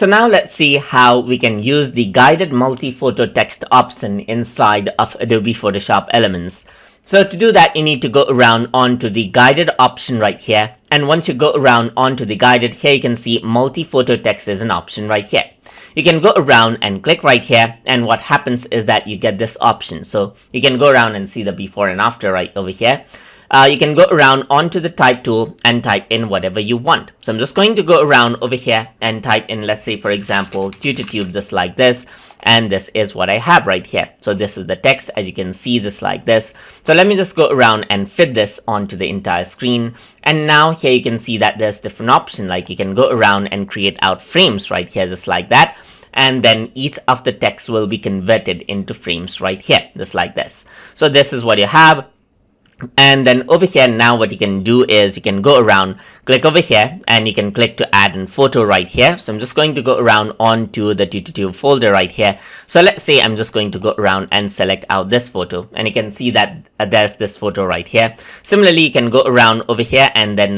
So now let's see how we can use the guided multi-photo text option inside of Adobe Photoshop Elements. So to do that, you need to go around onto the guided option right here. And once you go around onto the guided, here you can see multi-photo text is an option right here. You can go around and click right here, and what happens is that you get this option. So you can go around and see the before and after right over here. You can go around onto the type tool and type in whatever you want. So I'm just going to go around over here and type in, let's say, for example, tube just like this. And this is what I have right here. So this is the text, as you can see, just like this. So let me just go around and fit this onto the entire screen. And now here you can see that there's different options, like you can go around and create out frames right here, just like that. And then each of the text will be converted into frames right here, just like this. So this is what you have. And then over here, now what you can do is you can go around, click over here, and you can click to add a photo right here. So I'm just going to go around onto the tube folder right here. So let's say I'm just going to go around and select out this photo, and you can see that there's this photo right here. Similarly, you can go around over here and then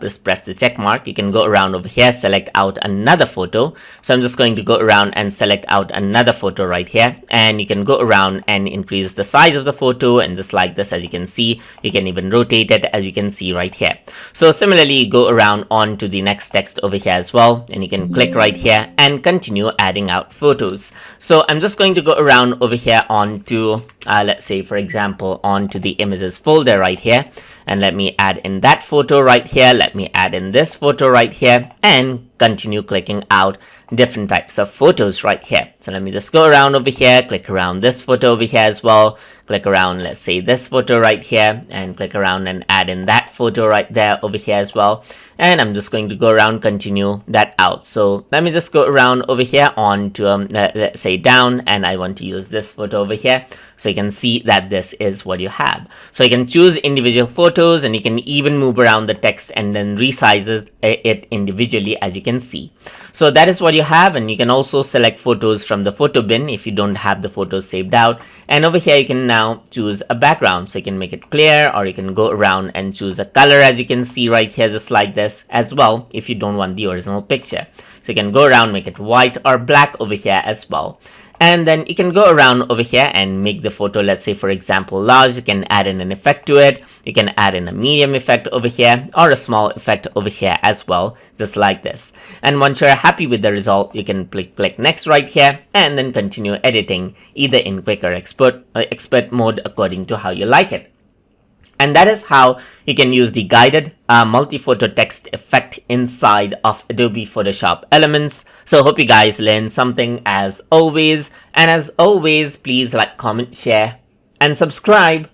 just press the check mark. You can go around over here, select out another photo. So I'm just going to go around and select out another photo right here, and you can go around and increase the size of the photo, and just like this, as you can see, you can even rotate it, as you can see right here. So similarly, go around onto the next text over here as well, and you can click right here and continue adding out photos. So I'm just going to go around over here onto let's say, for example, onto the images folder right here, and let me add in that photo right here, let me add in this photo right here, and continue clicking out different types of photos right here. So let me just go around over here, click around this photo over here as well, click around, let's say, this photo right here, and click around and add in that photo right there over here as well. And I'm just going to go around, continue that out. So let me just go around over here onto let's say down, and I want to use this photo over here. So you can see that this is what you have. So you can choose individual photos, and you can even move around the text and then resize it individually, as you can see. So that is what you have, and you can also select photos from the photo bin if you don't have the photos saved out. And over here you can now choose a background, so you can make it clear, or you can go around and choose a color, as you can see right here, just like this as well, if you don't want the original picture. So you can go around, make it white or black over here as well. And then you can go around over here and make the photo, let's say, for example, large. You can add in an effect to it. You can add in a medium effect over here, or a small effect over here as well, just like this. And once you're happy with the result, you can click next right here, and then continue editing, either in quick or expert mode, according to how you like it. And that is how you can use the guided multi-photo text effect inside of Adobe Photoshop Elements. So hope you guys learned something as always. And as always, please like, comment, share, and subscribe.